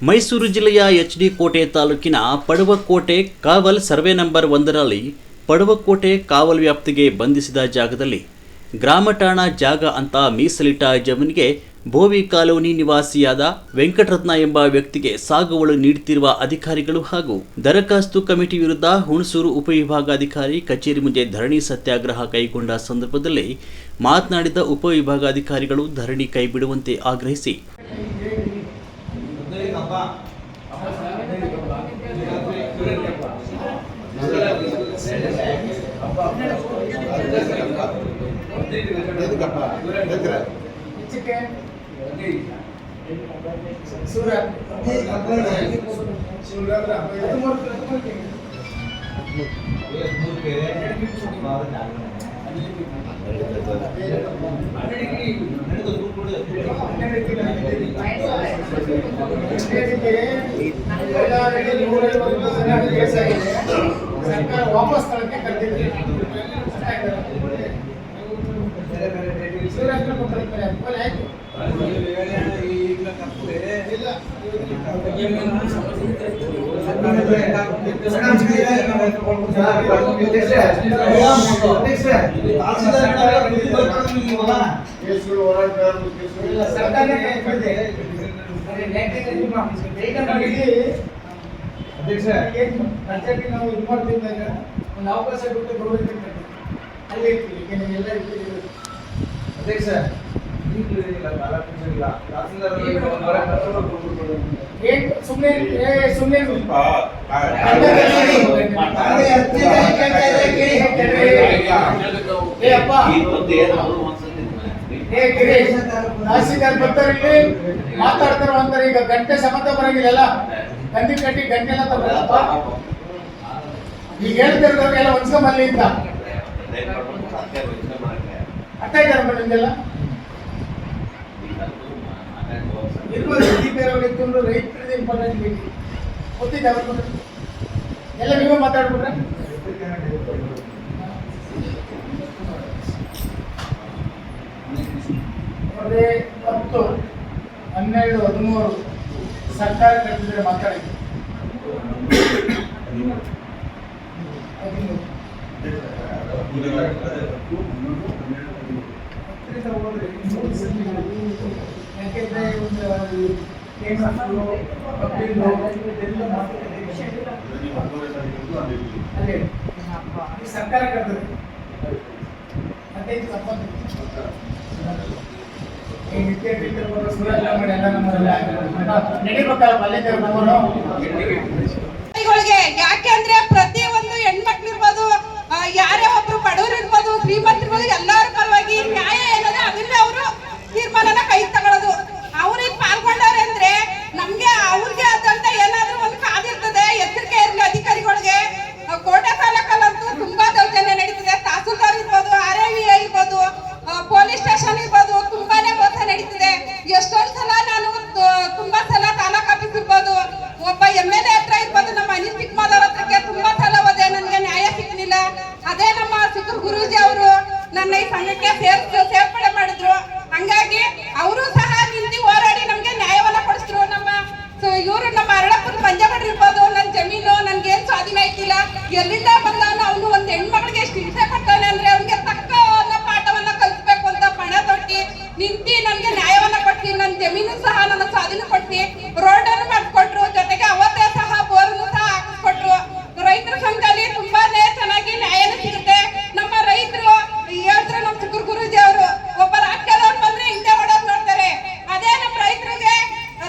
ಮೈಸೂರು ಜಿಲ್ಲೆಯ ಎಚ್.ಡಿ. ಕೋಟೆ ತಾಲೂಕಿನ ಪಡುವಕೋಟೆ ಕಾವಲ್ ಸರ್ವೆ ನಂಬರ್ 1ರಲ್ಲಿ ಪಡುವಕೋಟೆ ಕಾವಲ್ ವ್ಯಾಪ್ತಿಗೆ ಬಂಧಿಸಿದ ಜಾಗದಲ್ಲಿ ಗ್ರಾಮ ಠಾಣಾ ಜಾಗ ಅಂತ ಮೀಸಲಿಟ್ಟ ಜಮೀನಿಗೆ ಬೋವಿ ಕಾಲೋನಿ ನಿವಾಸಿಯಾದ ವೆಂಕಟರತ್ನ ಎಂಬ ವ್ಯಕ್ತಿಗೆ ಸಾಗುವಳಿ ನೀಡುತ್ತಿರುವ ಅಧಿಕಾರಿಗಳು ಹಾಗೂ ದರಖಾಸ್ತು ಕಮಿಟಿ ವಿರುದ್ಧ ಹುಣಸೂರು ಉಪವಿಭಾಗಾಧಿಕಾರಿ ಕಚೇರಿ ಮುಂದೆ ಧರಣಿ ಸತ್ಯಾಗ್ರಹ ಕೈಗೊಂಡ ಸಂದರ್ಭದಲ್ಲಿ ಮಾತನಾಡಿದ ಉಪವಿಭಾಗಾಧಿಕಾರಿಗಳು ಧರಣಿ ಕೈಬಿಡುವಂತೆ ಆಗ್ರಹಿಸಿ ಸರ್ಕಾರ ವಾಪಸ್ ತಳಕ್ಕೆ ಕರೆದಿದೆ. ನಾವು ಇದು ಮಾಡ್ತಿದ್ದಾಗ ಒಂದು ಅವಕಾಶ ಕೊಟ್ಟು ಬರಬೇಕು ಅಲ್ಲಿ ಎಲ್ಲ ಅಧ್ಯಕ್ಷ ಸುಮ್ಮನೆ ತಹಸೀಲ್ದಾರ್ ಬರ್ತಾರೆ, ಇಲ್ಲಿ ಮಾತಾಡ್ತಾರ ಅಂತಾರೆ. ಈಗ ಗಂಟೆ ಸಮತ ಬರಂಗಿಲ್ಲ, ಗಂಡಿ ಕಟ್ಟಿ ಗಂಟೆ ಎಲ್ಲ ತಗೊಳಪ್ಪ. ಈಗ ಹೇಳ್ತಿರೋದವ್ರಿಗೆಲ್ಲ ಹೊಂಚ್ಕೊಂಬಲ್ಲಿ ಅಂತ ಅರ್ಥ ಇದ್ದಾರೆ ನಿಮ್ಗೆಲ್ಲ ಇರ್ಬೋದು. ರೈತರಿಗೆ ಇಂಪಾರ್ಟೆಂಟ್ ಬೇಕು ಗೊತ್ತಿದ್ದ ಎಲ್ಲ ನೀವೇ ಮಾತಾಡ್ಬಿಟ್ರೆ ನೋಡ್ರಿ. 10, 12, 13 ಸರ್ಕಾರ ಕಟ್ಟಿದ್ರೆ ಮಾತಾಡಿ ಯಾಕೆಂದ್ರೆ ಸರ್ಕಾರ ಕಟ್ಟಿದ್ರೆ ಯಾಕೆ ಅಂದ್ರೆ ಪ್ರತಿಯೊಂದು ಹೆಣ್ಮಕ್ಳು ಇರ್ಬೋದು, ಯಾರೇ ಒಬ್ರು ಬಡವರು ಇರ್ಬೋದು, ಶ್ರೀಮಂತ ಇರ್ಬೋದು, ಎಲ್ಲರ ಪರವಾಗಿ ನ್ಯಾಯ ಏನಂದ್ರೆ ಅದನ್ನ ಅವರು ತೀರ್ಮಾನನ ಕೈ ತಗೊಳ್ಳೋದು. ಅವ್ರಿಗೆ ಪಾಲ್ಗೊಂಡವ್ರೆ ಅಂದ್ರೆ ನಮ್ಗೆ ಅವ್ರಿಗೆ ಆದಂತ ಏನಾದ್ರೂ ಒಂದು ಕಾದಿರ್ತದೆ. ಎಚ್ಚರಿಕೆ ಇರಲಿ ಅಧಿಕಾರಿಗಳಿಗೆ. ಕೋಟೆ ತಾಲೂಕಲ್ಲಂತೂ ತುಂಬಾ ದೌರ್ಜನ್ಯ ನಡೀತಿದೆ. ತಹಸೀಲ್ದಾರ್ ಇರ್ಬೋದು, RIV ಇರ್ಬೋದು, ಪೊಲೀಸ್ ಸ್ಟೇಷನ್ ಇರ್ಬೋದು, ತುಂಬಾನೇ ಮೋಸ ನಡೀತಿದೆ. ಎಷ್ಟೊಂದು ಸಲ ನಾನು ತುಂಬಾ ಸಲ ತಾಲೂಕ್ ಆಫೀಸ್ ಇರ್ಬೋದು, ಒಬ್ಬ MLA ಹತ್ರ ಇರ್ಬೋದು, ನಮ್ಮ ಅನಿಲ್ ಚಿಕ್ಕಮಾದವ್ರ ಹತ್ರಕ್ಕೆ ತುಂಬಾ ಸಲ ಹೋದೆ, ನನಗೆ ನ್ಯಾಯ ಸಿಗ್ಲಿಲ್ಲ. ಅದೇ ನಮ್ಮ ಸಿಕ್ಕೂರ್ ಗುರೂಜಿ ಅವರು ನನ್ನ ಈ ಸಂಘಕ್ಕೆ ಸೇರ್ಪಡೆ ಮಾಡಿದ್ರು. ಹಂಗಾಗಿ ಅವರು ಸಹ ನಿಂತು ಹೋರಾಡಿ ನಮ್ಗೆ ನ್ಯಾಯವನ್ನ ಕೊಡಿಸಿದ್ರು. ಇವರು ನಮ್ಮ ಅರಳಪ್ಪನ ಪಂಜಾಬ್ ಇರ್ಬೋದು, ನನ್ನ ಜಮೀನು ನನ್ಗೇನ್ ಸ್ವಾಧೀನ ಐತಿಲ್ಲ, ಎಲ್ಲಿಂದ ಬಂದವನು ಅವನು ಒಂದು ಹೆಣ್ಮಕ್ಳಿಗೆ ಎಷ್ಟು ಹಿಂಸೆ ಕೊಡ್ತಾನೆ ಅಂದ್ರೆ ಅವ್ನಿಗೆ ತಕ್ಕ ಪಾಠವನ್ನ ಕಲಿಸ್ಬೇಕು ಅಂತ ಪಣ ತೊಟ್ಟಿ ನಿಂತಿ ನನ್ಗೆ ನ್ಯಾಯವನ್ನ ಕೊಟ್ಟಿ, ನನ್ನ ಜಮೀನು ಸಹ ನನ್ನ ಸ್ವಾಧೀನ ಕೊಟ್ಟಿ, ರೋಡ್ ಅನ್ನು ಮಾಡಿಕೊಟ್ರು. ಜೊತೆಗೆ ಅವತ್ತೇ ಸಹ ಬೋರ್ನು ಸಹ ಹಾಕಿಸ್ಕೊಟ್ರು. ರೈತರ ಸಂಘದಲ್ಲಿ ತುಂಬಾನೇ ಚೆನ್ನಾಗಿ ನ್ಯಾಯನೂ ಸಿಗುತ್ತೆ. ನಮ್ಮ ರೈತರು ಹೇಳ್ತಾರೆ, ನಮ್ಮ ಚಿಕ್ಕೂರ್ ಗುರೂಜಿ ಅವರು ಒಬ್ಬ ರಾಜ್ಯದವ್ರು ಬಂದ್ರೆ ಹಿಂದೆ ಓಡೋದು ನೋಡ್ತಾರೆ. ಅದೇ ನಮ್ಮ ರೈತರಿಗೆ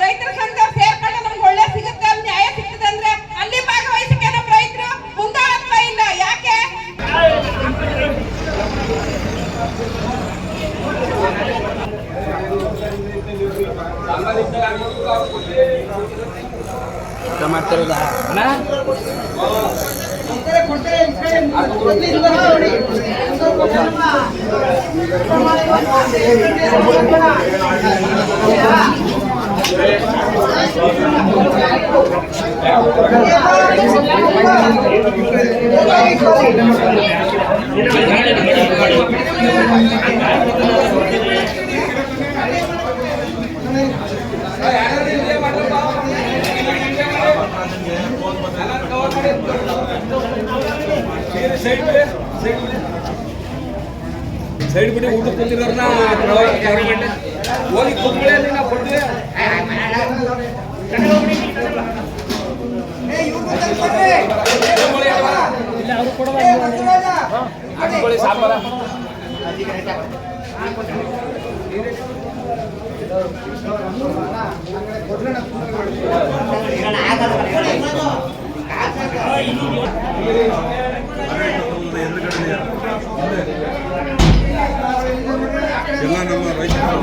ರೈತರ ಸಂಘ ಸೇರ್ಕೊಂಡು ನಮ್ಗೆ ಒಳ್ಳೆ ಸಿಗುತ್ತೆ, ನ್ಯಾಯ ಸಿಗ್ತದೆ ಅಂದ್ರೆ ಅಲ್ಲಿ ಭಾಗವಹಿಸಕ್ಕೆ ನಮ್ಮ ರೈತರು ಮುಂದಾಳತ್ವ ಇಲ್ಲ. ಯಾಕೆ ಮಾಡ್ತಿರೋದ ಸೈಡ್ ಬಿಟ್ಟು ಊಟ ಕೂತಿರೋರ್ನ ಹೋಗಿ ಕೂತ್ಕೊಳ್ಳಿ ನಾವು ಕೊಡ್ತೀವಿ. ಸಾಂಬಾರ ಎಲ್ಲ ನಮ್ಮ ರೈತರು